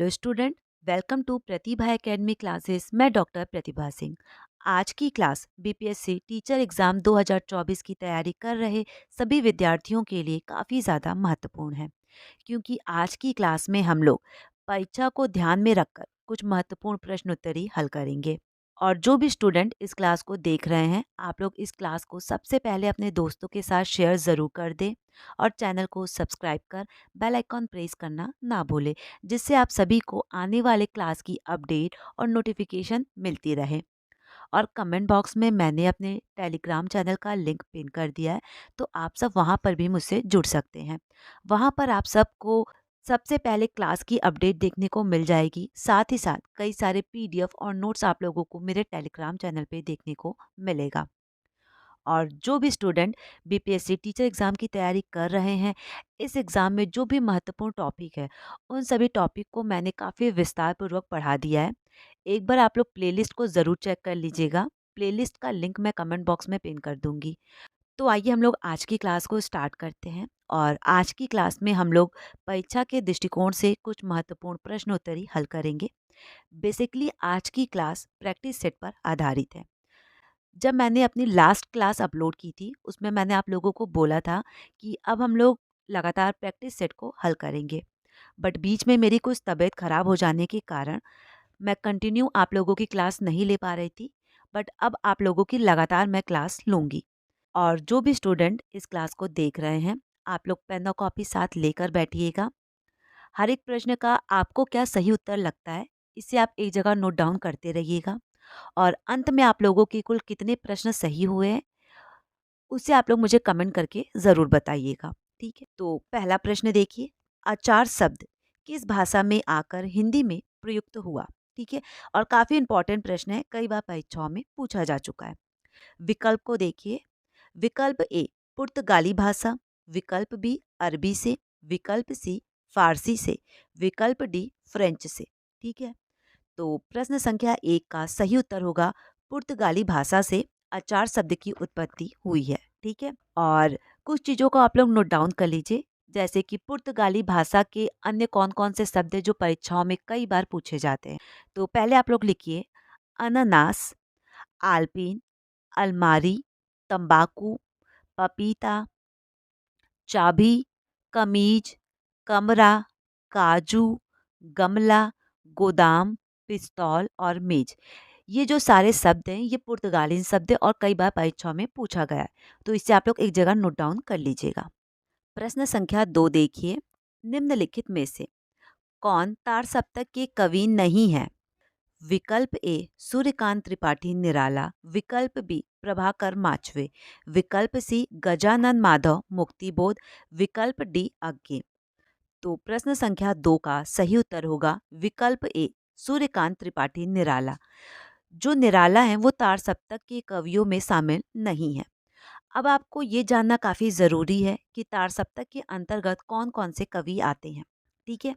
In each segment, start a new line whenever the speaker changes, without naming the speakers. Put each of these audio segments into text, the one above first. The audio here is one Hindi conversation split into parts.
Hello student, welcome to Pratibha academy classes. मैं डॉक्टर प्रतिभा सिंह। आज की क्लास बीपीएससी टीचर एग्ज़ाम 2024 की तैयारी कर रहे सभी विद्यार्थियों के लिए काफ़ी ज़्यादा महत्वपूर्ण है, क्योंकि आज की क्लास में हम लोग परीक्षा को ध्यान में रखकर कुछ महत्वपूर्ण प्रश्नोत्तरी हल करेंगे। और जो भी स्टूडेंट इस क्लास को देख रहे हैं, आप लोग इस क्लास को सबसे पहले अपने दोस्तों के साथ शेयर ज़रूर कर दें और चैनल को सब्सक्राइब कर बेल आइकॉन प्रेस करना ना भूलें, जिससे आप सभी को आने वाले क्लास की अपडेट और नोटिफिकेशन मिलती रहे। और कमेंट बॉक्स में मैंने अपने टेलीग्राम चैनल का लिंक पिन कर दिया है, तो आप सब वहाँ पर भी मुझसे जुड़ सकते हैं। वहाँ पर आप सबको सबसे पहले क्लास की अपडेट देखने को मिल जाएगी। साथ ही साथ कई सारे पीडीएफ और नोट्स आप लोगों को मेरे टेलीग्राम चैनल पे देखने को मिलेगा। और जो भी स्टूडेंट बीपीएससी टीचर एग्ज़ाम की तैयारी कर रहे हैं, इस एग्ज़ाम में जो भी महत्वपूर्ण टॉपिक है, उन सभी टॉपिक को मैंने काफ़ी विस्तार पूर्वक पढ़ा दिया है। एक बार आप लोग प्लेलिस्ट को ज़रूर चेक कर लीजिएगा। प्लेलिस्ट का लिंक मैं कमेंट बॉक्स में पिन कर दूंगी। तो आइए हम लोग आज की क्लास को स्टार्ट करते हैं। और आज की क्लास में हम लोग परीक्षा के दृष्टिकोण से कुछ महत्वपूर्ण प्रश्नोत्तरी हल करेंगे। बेसिकली आज की क्लास प्रैक्टिस सेट पर आधारित है। जब मैंने अपनी लास्ट क्लास अपलोड की थी, उसमें मैंने आप लोगों को बोला था कि अब हम लोग लगातार प्रैक्टिस सेट को हल करेंगे। बट बीच में मेरी कुछ तबीयत खराब हो जाने के कारण मैं कंटिन्यू आप लोगों की क्लास नहीं ले पा रही थी। बट अब आप लोगों की लगातार मैं क्लास लूँगी। और जो भी स्टूडेंट इस क्लास को देख रहे हैं, आप लोग पेन और कॉपी साथ लेकर बैठिएगा। हर एक प्रश्न का आपको क्या सही उत्तर लगता है, इसे आप एक जगह नोट डाउन करते रहिएगा। और अंत में आप लोगों के कुल कितने प्रश्न सही हुए हैं, उसे आप लोग मुझे कमेंट करके ज़रूर बताइएगा। ठीक है, तो पहला प्रश्न देखिए। आचार शब्द किस भाषा में आकर हिंदी में प्रयुक्त हुआ? ठीक है, और काफ़ी इंपॉर्टेंट प्रश्न है, कई बार परीक्षाओं में पूछा जा चुका है। विकल्प को देखिए। विकल्प ए पुर्तगाली भाषा, विकल्प बी अरबी से, विकल्प सी फारसी से, विकल्प डी फ्रेंच से। ठीक है, तो प्रश्न संख्या एक का सही उत्तर होगा पुर्तगाली भाषा से अचार शब्द की उत्पत्ति हुई है। ठीक है, और कुछ चीज़ों को आप लोग नोट डाउन कर लीजिए, जैसे कि पुर्तगाली भाषा के अन्य कौन कौन से शब्द हैं जो परीक्षाओं में कई बार पूछे जाते हैं। तो पहले आप लोग लिखिए अनानास, आलपीन, अलमारी, तंबाकू, पपीता, चाबी, कमीज, कमरा, काजू, गमला, गोदाम, पिस्तौल और मेज। ये जो सारे शब्द हैं, ये पुर्तगाली शब्द हैं और कई बार परीक्षाओं में पूछा गया है। तो इसे आप लोग एक जगह नोट डाउन कर लीजिएगा। प्रश्न संख्या 2 देखिए। निम्नलिखित में से कौन तार सप्तक के कवि नहीं है? विकल्प ए सूर्यकांत त्रिपाठी निराला, विकल्प बी प्रभाकर माचवे, विकल्प सी गजानन माधव मुक्तिबोध, विकल्प डी अज्ञे। तो प्रश्न संख्या 2 का सही उत्तर होगा विकल्प ए सूर्यकांत त्रिपाठी निराला। जो निराला हैं वो तार सप्तक के कवियों में शामिल नहीं है। अब आपको ये जानना काफ़ी ज़रूरी है कि तार सप्तक के अंतर्गत कौन कौन से कवि आते हैं। ठीक है,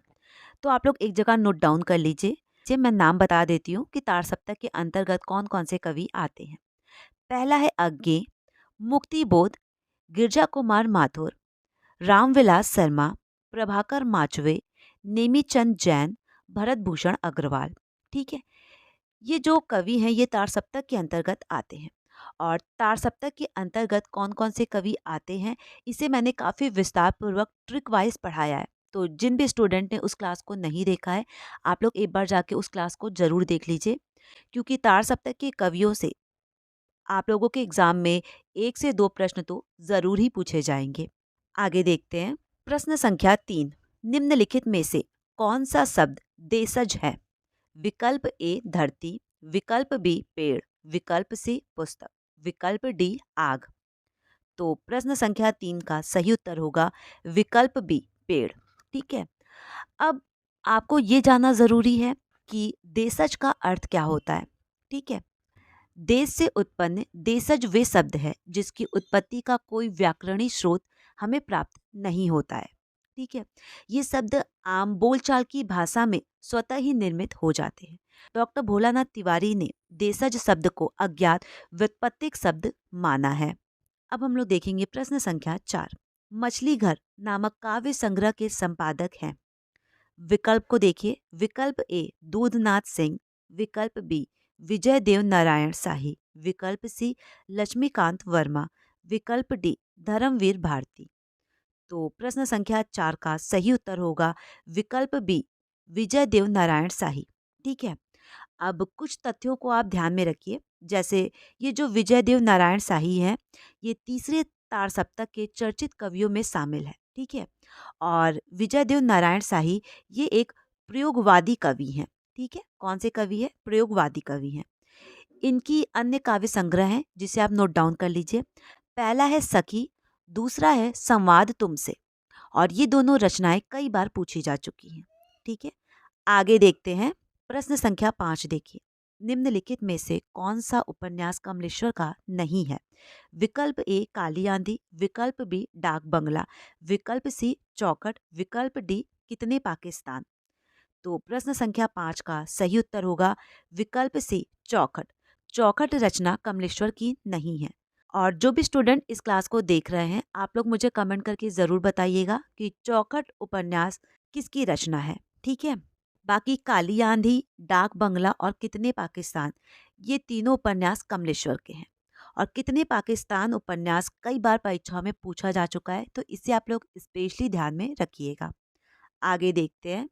तो आप लोग एक जगह नोट डाउन कर लीजिए। मैं नाम बता देती हूँ कि तार सप्तक के अंतर्गत कौन कौन से कवि आते हैं। पहला है अज्ञे, मुक्तिबोध, गिरजा कुमार माथुर, रामविलास शर्मा, प्रभाकर माचवे, नेमीचंद जैन, भरत भूषण अग्रवाल। ठीक है, ये जो कवि हैं ये तार सप्तक के अंतर्गत आते हैं। और तार सप्तक के अंतर्गत कौन कौन से कवि आते हैं, इसे मैंने काफ़ी विस्तार पूर्वक ट्रिक वाइज पढ़ाया है। तो जिन भी स्टूडेंट ने उस क्लास को नहीं देखा है, आप लोग एक बार जाके उस क्लास को ज़रूर देख लीजिए, क्योंकि तार सप्तक के कवियों से आप लोगों के एग्जाम में 1 से 2 प्रश्न तो ज़रूर ही पूछे जाएंगे। आगे देखते हैं। प्रश्न संख्या 3। निम्नलिखित में से कौन सा शब्द देशज है? विकल्प ए धरती, विकल्प बी पेड़, विकल्प सी पुस्तक, विकल्प डी आग। तो प्रश्न संख्या 3 का सही उत्तर होगा विकल्प बी पेड़। ठीक है, अब आपको ये जानना जरूरी है कि देशज का अर्थ क्या होता है। ठीक है, देश से उत्पन्न देशज वे शब्द है जिसकी उत्पत्ति का कोई व्याकरणिक स्रोत हमें प्राप्त नहीं होता है। ठीक है, ये शब्द आम बोलचाल की भाषा में स्वतः ही निर्मित हो जाते हैं। डॉक्टर भोलानाथ तिवारी ने देशज शब्द को अज्ञात व्युत्पत्तिक शब्द माना है। अब हम लोग देखेंगे प्रश्न संख्या 4। मछली घर नामक काव्य संग्रह के संपादक हैं विकल्प को देखिए। विकल्प ए दूधनाथ सिंह, विकल्प बी विजय देव नारायण शाही, विकल्प सी लक्ष्मीकांत वर्मा, विकल्प डी धर्मवीर भारती। तो प्रश्न संख्या 4 का सही उत्तर होगा विकल्प बी विजय देव नारायण शाही। ठीक है। अब कुछ तथ्यों को आप ध्यान में रखिए। जैसे ये जो विजय देव नारायण शाही हैं, ये तीसरे तार सप्तक के चर्चित कवियों में शामिल है। ठीक है। और विजय देव नारायण शाही ये एक प्रयोगवादी कवि हैं। ठीक है। कौन से कवि है? प्रयोगवादी कवि हैं। इनकी अन्य काव्य संग्रह हैं जिसे आप नोट डाउन कर लीजिए। पहला है सखी, दूसरा है संवाद तुमसे, और ये दोनों रचनाएं कई बार पूछी जा चुकी हैं। ठीक है। आगे देखते हैं। प्रश्न संख्या 5 देखिए। निम्नलिखित में से कौन सा उपन्यास कमलेश्वर का नहीं है? विकल्प ए काली आंधी, विकल्प बी डाक बंगला, विकल्प सी चौखट, विकल्प डी कितने पाकिस्तान। तो प्रश्न संख्या 5 का सही उत्तर होगा विकल्प सी चौखट। चौखट रचना कमलेश्वर की नहीं है। और जो भी स्टूडेंट इस क्लास को देख रहे हैं, आप लोग मुझे कमेंट करके ज़रूर बताइएगा कि चौखट उपन्यास किसकी रचना है। ठीक है। बाकी काली आंधी, डाक बंगला और कितने पाकिस्तान, ये तीनों उपन्यास कमलेश्वर के हैं। और कितने पाकिस्तान उपन्यास कई बार परीक्षाओं में पूछा जा चुका है, तो इसे आप लोग स्पेशली ध्यान में रखिएगा। आगे देखते हैं।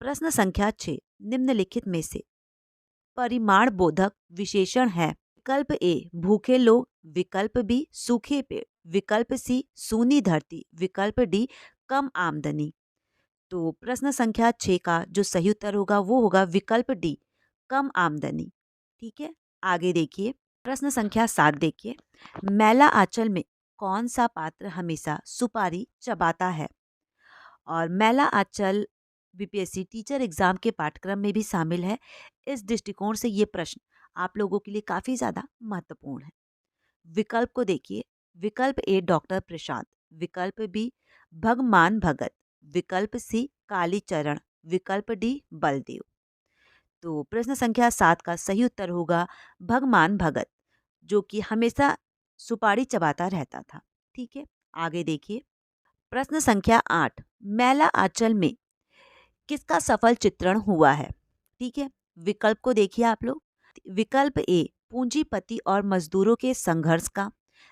प्रश्न संख्या 6 निम्नलिखित में से परिमाण बोधक विशेषण है? विकल्प ए भूखे लोग, विकल्प बी सूखे पेड़, विकल्प सी सूनी धरती, विकल्प डी कम आमदनी। तो प्रश्न संख्या 6 का जो सही उत्तर होगा वो होगा विकल्प डी कम आमदनी। ठीक है। आगे देखिए। प्रश्न संख्या 7 देखिए। मैला आंचल में कौन सा पात्र हमेशा सुपारी चबाता है? और मैला आंचल बीपीएससी टीचर एग्जाम के पाठ्यक्रम में भी शामिल है। इस दृष्टिकोण से ये प्रश्न आप लोगों के लिए काफी ज्यादा महत्वपूर्ण है। विकल्प को देखिए। विकल्प ए डॉक्टर प्रशांत, विकल्प बी भगमान भगत, विकल्प सी कालीचरण, विकल्प डी बलदेव। तो प्रश्न संख्या 7 का सही उत्तर होगा भगमान भगत, जो कि हमेशा सुपारी चबाता रहता था। ठीक है। आगे देखिए। प्रश्न संख्या 8 मैला आंचल में किसका सफल चित्रण हुआ है? ठीक है। विकल्प को देखिए आप लोग। विकल्प ए पूंजीपति और मजदूरों के संघर्ष का,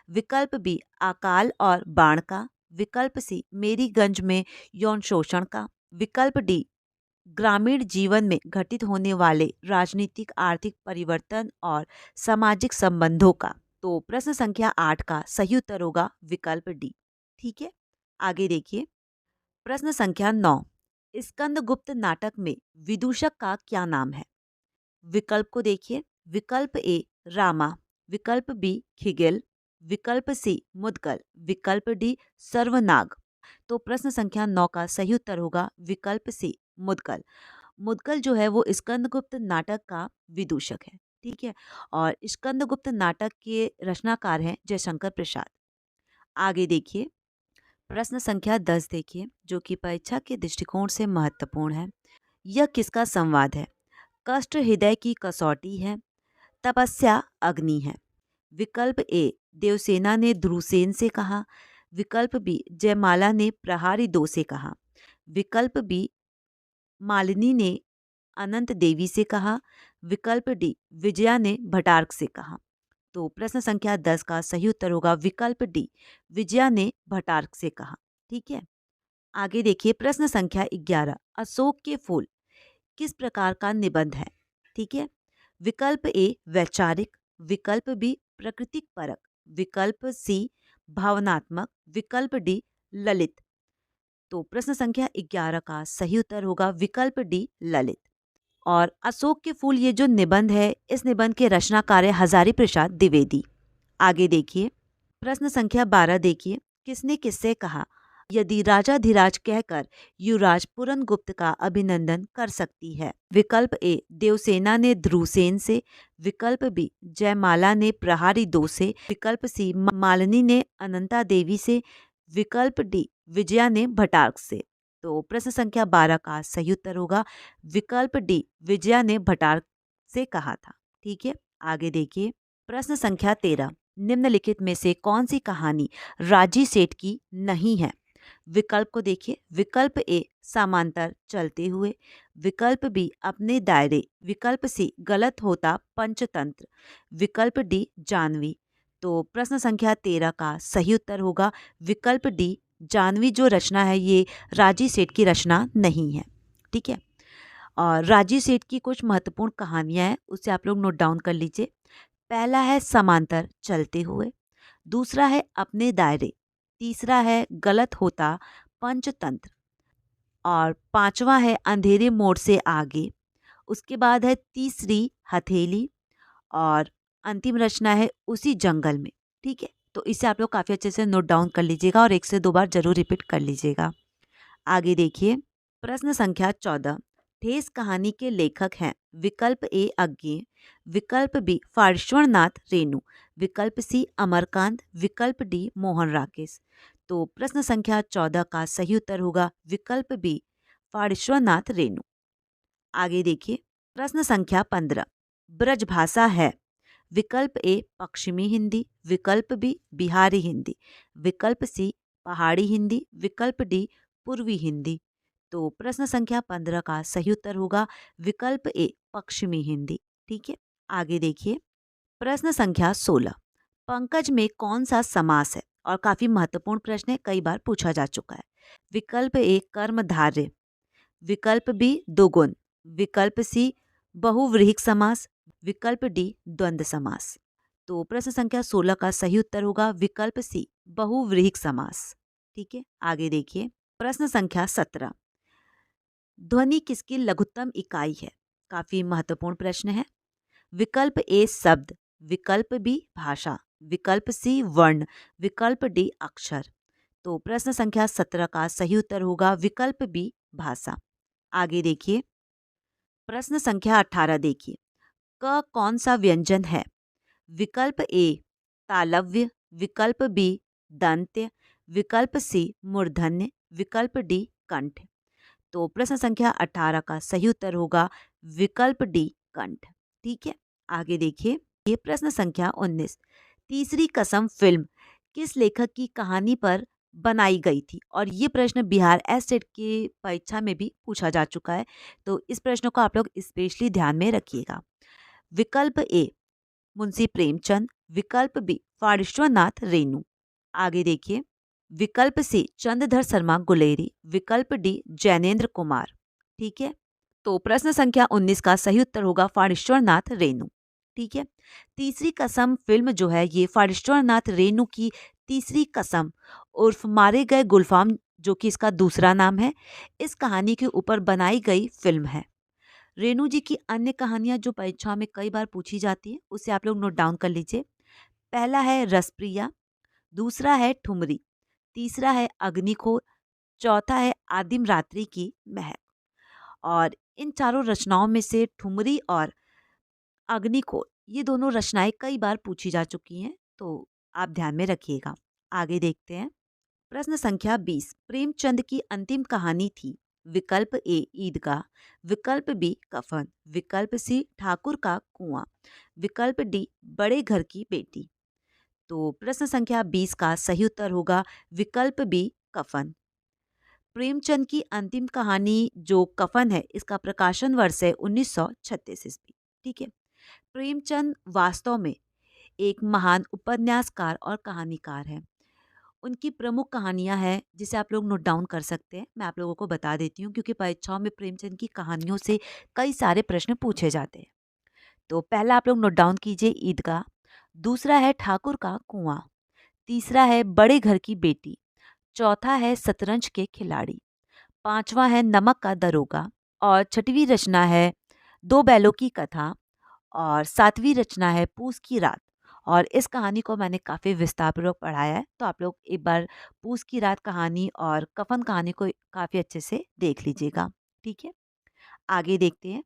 विकल्प बी अकाल और बाढ़ का, विकल्प सी मेरीगंज में यौन शोषण का, विकल्प डी ग्रामीण जीवन में घटित होने वाले राजनीतिक आर्थिक परिवर्तन और सामाजिक संबंधों का। तो प्रश्न संख्या 8 का सही उत्तर होगा विकल्प डी। ठीक है। आगे देखिए। प्रश्न संख्या 9 स्कंदगुप्त नाटक में विदूषक का क्या नाम है? विकल्प को देखिए। विकल्प ए रामा, विकल्प बी खिगेल, विकल्प सी मुदगल, विकल्प डी सर्वनाग। तो प्रश्न संख्या 9 का सही उत्तर होगा विकल्प सी मुदगल। मुदगल जो है वो स्कंदगुप्त नाटक का विदूषक है। ठीक है। और स्कंदगुप्त नाटक के रचनाकार हैं जयशंकर प्रसाद। आगे देखिए। प्रश्न संख्या 10 देखिए, जो कि परीक्षा के दृष्टिकोण से महत्वपूर्ण है। यह किसका संवाद है? कष्ट हृदय की कसौटी है, तपस्या अग्नि है। विकल्प ए देवसेना ने ध्रुवसेन से कहा, विकल्प बी जयमाला ने प्रहारी 2 से कहा, विकल्प बी मालिनी ने अनंत देवी से कहा, विकल्प डी विजया ने भटार्क से कहा। तो प्रश्न संख्या 10 का सही उत्तर होगा विकल्प डी विजया ने भटार्क से कहा। ठीक है। आगे देखिए। प्रश्न संख्या 11 अशोक के फूल किस प्रकार का निबंध है? ठीक है। विकल्प ए वैचारिक, विकल्प बी प्रकृतिक परक, विकल्प सी भावनात्मक, विकल्प डी ललित। तो प्रश्न संख्या 11 का सही उत्तर होगा विकल्प डी ललित। और अशोक के फूल ये जो निबंध है, इस निबंध के रचनाकार है हजारी प्रसाद द्विवेदी। आगे देखिए। प्रश्न संख्या 12 देखिए। किसने किससे कहा यदि राजाधिराज कहकर युवराज पूरन गुप्त का अभिनंदन कर सकती है? विकल्प ए देवसेना ने ध्रुवसेन से, विकल्प बी जयमाला ने प्रहारी 2 से, विकल्प सी मालिनी ने अनंता देवी से, विकल्प डी विजया ने भटार्क से। तो प्रश्न संख्या 12 का सही उत्तर होगा विकल्प डी विजया ने भटार्क से कहा था। ठीक है। आगे देखिए। प्रश्न संख्या 13 निम्नलिखित में से कौन सी कहानी राजी सेठ की नहीं है? विकल्प को देखिए, विकल्प ए समांतर चलते हुए, विकल्प बी अपने दायरे, विकल्प सी गलत होता पंचतंत्र, विकल्प डी जानवी। तो प्रश्न संख्या 13 का सही उत्तर होगा विकल्प डी जानवी। जो रचना है ये राजी सेठ की रचना नहीं है। ठीक है, और राजी सेठ की कुछ महत्वपूर्ण कहानियां हैं, उसे आप लोग नोट डाउन कर लीजिए। पहला है समांतर चलते हुए, दूसरा है अपने दायरे, तीसरा है गलत होता पंचतंत्र, और पांचवा है अंधेरे मोड़ से आगे। उसके बाद है तीसरी हथेली, और अंतिम रचना है उसी जंगल में। ठीक है, तो इसे आप लोग काफी अच्छे से नोट डाउन कर लीजिएगा और एक से दो बार जरूर रिपीट कर लीजिएगा। आगे देखिए, प्रश्न संख्या 14। ठेस कहानी के लेखक हैं विकल्प ए अज्ञे, विकल्प बी फारिश्वरनाथ रेणु, विकल्प सी अमरकांत, विकल्प डी मोहन राकेश। तो प्रश्न संख्या 14 का सही उत्तर होगा विकल्प बी फारिश्वरनाथ रेणु। आगे देखिए, प्रश्न संख्या 15। ब्रजभाषा है विकल्प ए पश्चिमी हिंदी, विकल्प बी बिहारी हिंदी, विकल्प सी पहाड़ी हिंदी, विकल्प डी पूर्वी हिंदी। तो प्रश्न संख्या 15 का सही उत्तर होगा विकल्प ए पश्चिमी हिंदी। ठीक है, आगे देखिए, प्रश्न संख्या 16। पंकज में कौन सा समास है? और काफी महत्वपूर्ण प्रश्न है, कई बार पूछा जा चुका है। विकल्प ए कर्मधारय, विकल्प बी दोगुन, विकल्प सी बहुव्रीहि समास, विकल्प डी द्वंद्व समास। तो प्रश्न संख्या 16 का सही उत्तर होगा विकल्प सी बहुव्रीहि समास। ठीक है, आगे देखिए, प्रश्न संख्या 17। ध्वनि किसकी लघुत्तम इकाई है? काफी महत्वपूर्ण प्रश्न है। विकल्प ए शब्द, विकल्प बी भाषा, विकल्प सी वर्ण, विकल्प डी अक्षर। तो प्रश्न संख्या 17 का सही उत्तर होगा विकल्प बी भाषा। आगे देखिए, प्रश्न संख्या 18 देखिए, क कौन सा व्यंजन है? विकल्प ए तालव्य, विकल्प बी दंत्य, विकल्प सी मूर्धन्य, विकल्प डी कंठ। तो प्रश्न संख्या 18 का सही उत्तर होगा विकल्प डी कंठ। ठीक है, आगे देखिए, ये प्रश्न संख्या 19। तीसरी कसम फिल्म किस लेखक की कहानी पर बनाई गई थी? और ये प्रश्न बिहार एसटेट की परीक्षा में भी पूछा जा चुका है, तो इस प्रश्न को आप लोग स्पेशली ध्यान में रखिएगा। विकल्प ए मुंशी प्रेमचंद, विकल्प बी फारिश्वरनाथ रेणु। आगे देखिए, विकल्प सी चंद्रधर शर्मा गुलेरी, विकल्प डी जैनेन्द्र कुमार। ठीक है, तो प्रश्न संख्या 19 का सही उत्तर होगा फारिश्वरनाथ रेणु। ठीक है, तीसरी कसम फिल्म जो है ये फारिश्वरनाथ रेणु की तीसरी कसम उर्फ मारे गए गुलफाम, जो कि इसका दूसरा नाम है, इस कहानी के ऊपर बनाई गई फिल्म है। रेणु जी की अन्य कहानियां जो परीक्षा में कई बार पूछी जाती है, उसे आप लोग नोट डाउन कर लीजिए। पहला है रसप्रिया, दूसरा है ठुमरी, तीसरा है अग्निखोर, चौथा है आदिम रात्रि की महक। और इन चारों रचनाओं में से ठुमरी और अग्निखोर ये दोनों रचनाएं कई बार पूछी जा चुकी हैं, तो आप ध्यान में रखिएगा। आगे देखते हैं, प्रश्न संख्या 20। प्रेमचंद की अंतिम कहानी थी विकल्प ए ईदगाह, विकल्प बी कफन, विकल्प सी ठाकुर का कुआं, विकल्प डी बड़े घर की बेटी। तो प्रश्न संख्या 20 का सही उत्तर होगा विकल्प बी कफन। प्रेमचंद की अंतिम कहानी जो कफन है, इसका प्रकाशन वर्ष है 1936 ईस्वी। ठीक है, प्रेमचंद वास्तव में एक महान उपन्यासकार और कहानीकार हैं। उनकी प्रमुख कहानियां हैं जिसे आप लोग नोट डाउन कर सकते हैं। मैं आप लोगों को बता देती हूँ, क्योंकि परीक्षाओं में प्रेमचंद की कहानियों से कई सारे प्रश्न पूछे जाते हैं। तो पहला आप लोग नोट डाउन कीजिए ईदगाह, दूसरा है ठाकुर का कुआं, तीसरा है बड़े घर की बेटी, चौथा है शतरंज के खिलाड़ी, पांचवा है नमक का दरोगा, और छठवीं रचना है दो बैलों की कथा, और सातवीं रचना है पूस की रात। और इस कहानी को मैंने काफ़ी विस्तारपूर्वक पढ़ाया है, तो आप लोग एक बार पूस की रात कहानी और कफन कहानी को काफ़ी अच्छे से देख लीजिएगा। ठीक है, आगे देखते हैं।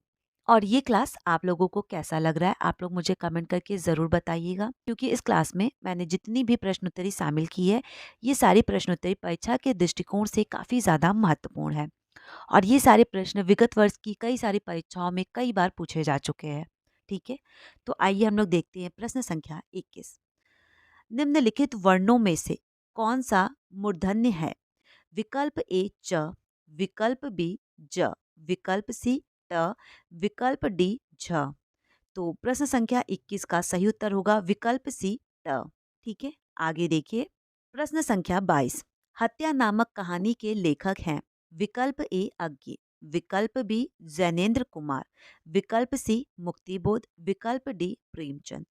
और ये क्लास आप लोगों को कैसा लग रहा है, आप लोग मुझे कमेंट करके ज़रूर बताइएगा, क्योंकि इस क्लास में मैंने जितनी भी प्रश्नोत्तरी शामिल की है, ये सारी प्रश्नोत्तरी परीक्षा के दृष्टिकोण से काफ़ी ज़्यादा महत्वपूर्ण है। और ये सारे प्रश्न विगत वर्ष की कई सारी परीक्षाओं में कई बार पूछे जा चुके हैं। ठीक है, तो आइए हम लोग देखते हैं प्रश्न संख्या 21। निम्नलिखित वर्णों में से कौन सा मूर्धन्य है? विकल्प ए च, विकल्प बी ज, विकल्प सी ट, विकल्प डी झ। तो प्रश्न संख्या 21 का सही उत्तर होगा विकल्प सी ट। ठीक है, आगे देखिए। प्रश्न संख्या 22, हत्या नामक कहानी के लेखक हैं विकल्प ए अज्ञे, विकल्प बी जैनेन्द्र कुमार, विकल्प सी मुक्तिबोध, विकल्प डी प्रेमचंद।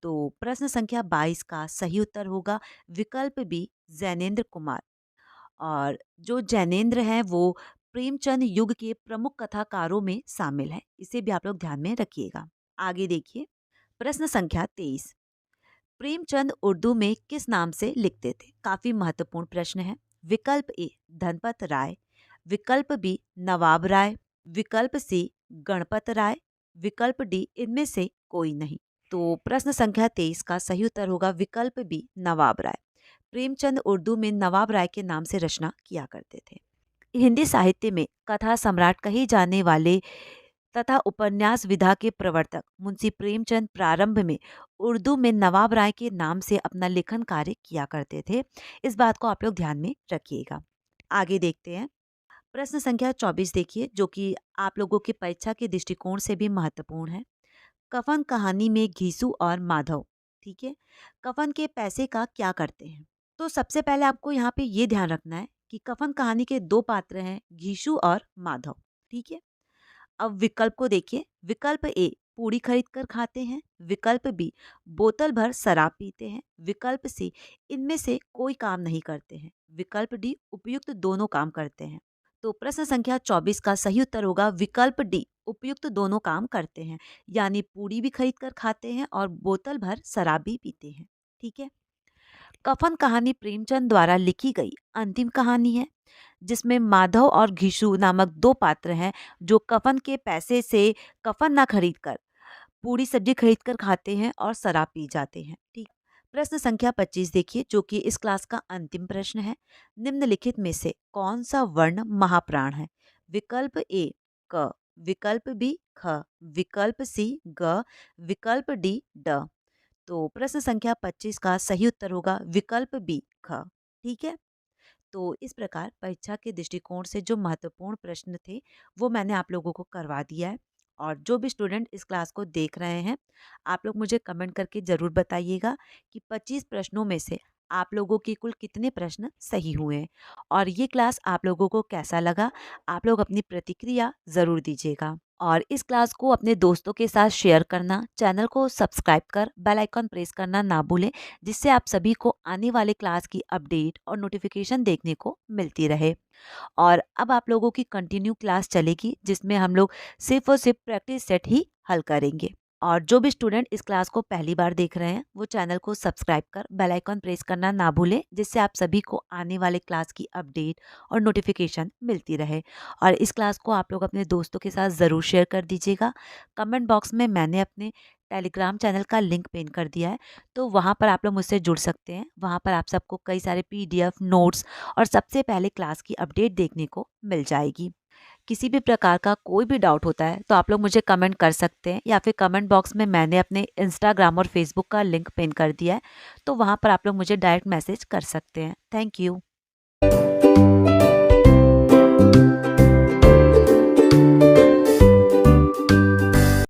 तो प्रश्न संख्या 22 का सही उत्तर होगा विकल्प बी जैनेन्द्र कुमार। और जो जैनेन्द्र हैं वो प्रेमचंद युग के प्रमुख कथाकारों में शामिल है, इसे भी आप लोग ध्यान में रखिएगा। आगे देखिए। प्रश्न संख्या 23, प्रेमचंद उर्दू में किस नाम से लिखते थे? काफी महत्वपूर्ण प्रश्न है। विकल्प ए धनपत राय, विकल्प बी नवाब राय, विकल्प सी गणपत राय, विकल्प डी इनमें से कोई नहीं। तो प्रश्न संख्या 23 का सही उत्तर होगा विकल्प बी नवाब राय। प्रेमचंद उर्दू में नवाब राय के नाम से रचना किया करते थे। हिंदी साहित्य में कथा सम्राट कहे जाने वाले तथा उपन्यास विधा के प्रवर्तक मुंशी प्रेमचंद प्रारंभ में उर्दू में नवाब राय के नाम से अपना लेखन कार्य किया करते थे। इस बात को आप लोग ध्यान में रखिएगा। आगे देखते हैं। प्रश्न संख्या 24 देखिए, जो कि आप लोगों की परीक्षा के दृष्टिकोण से भी महत्वपूर्ण है। कफन कहानी में घीसू और माधव, ठीक है, कफन के पैसे का क्या करते हैं? तो सबसे पहले आपको यहाँ पे ये ध्यान रखना है कि कफन कहानी के दो पात्र हैं, घीसू और माधव। ठीक है, अब विकल्प को देखिए। विकल्प ए पूड़ी खरीद कर खाते हैं, विकल्प बी बोतल भर शराब पीते हैं, विकल्प सी इनमें से कोई काम नहीं करते हैं, विकल्प डी उपयुक्त दोनों काम करते हैं। तो प्रश्न संख्या 24 का सही उत्तर होगा विकल्प डी उपयुक्त दोनों काम करते हैं, यानी पूड़ी भी खरीद कर खाते हैं और बोतल भर शराब भी पीते हैं। ठीक है, कफन कहानी प्रेमचंद द्वारा लिखी गई अंतिम कहानी है, जिसमें माधव और घिशु नामक दो पात्र हैं जो कफन के पैसे से कफन ना खरीद कर पूरी सब्जी खरीद कर खाते हैं और शराब पी जाते हैं। ठीक, प्रश्न संख्या 25 देखिए, जो कि इस क्लास का अंतिम प्रश्न है। निम्नलिखित में से कौन सा वर्ण महाप्राण है? विकल्प ए क, विकल्प बी ख, विकल्प सी ग, विकल्प डी ड। तो प्रश्न संख्या 25 का सही उत्तर होगा विकल्प बी ख। ठीक है, तो इस प्रकार परीक्षा के दृष्टिकोण से जो महत्वपूर्ण प्रश्न थे वो मैंने आप लोगों को करवा दिया है। और जो भी स्टूडेंट इस क्लास को देख रहे हैं, आप लोग मुझे कमेंट करके ज़रूर बताइएगा कि 25 प्रश्नों में से आप लोगों के कुल कितने प्रश्न सही हुए हैं और ये क्लास आप लोगों को कैसा लगा। आप लोग अपनी प्रतिक्रिया ज़रूर दीजिएगा और इस क्लास को अपने दोस्तों के साथ शेयर करना, चैनल को सब्सक्राइब कर बेल आइकन प्रेस करना ना भूलें, जिससे आप सभी को आने वाले क्लास की अपडेट और नोटिफिकेशन देखने को मिलती रहे। और अब आप लोगों की कंटिन्यू क्लास चलेगी, जिसमें हम लोग सिर्फ और सिर्फ प्रैक्टिस सेट ही हल करेंगे। और जो भी स्टूडेंट इस क्लास को पहली बार देख रहे हैं वो चैनल को सब्सक्राइब कर बेल आइकन प्रेस करना ना भूलें, जिससे आप सभी को आने वाले क्लास की अपडेट और नोटिफिकेशन मिलती रहे। और इस क्लास को आप लोग अपने दोस्तों के साथ ज़रूर शेयर कर दीजिएगा। कमेंट बॉक्स में मैंने अपने टेलीग्राम चैनल का लिंक पिन कर दिया है, तो वहाँ पर आप लोग मुझसे जुड़ सकते हैं। वहाँ पर आप सबको कई सारे PDF नोट्स और सबसे पहले क्लास की अपडेट देखने को मिल जाएगी। किसी भी प्रकार का कोई भी डाउट होता है तो आप लोग मुझे कमेंट कर सकते हैं, या फिर कमेंट बॉक्स में मैंने अपने इंस्टाग्राम और फेसबुक का लिंक पिन कर दिया है, तो वहाँ पर आप लोग मुझे डायरेक्ट मैसेज कर सकते हैं। Thank you.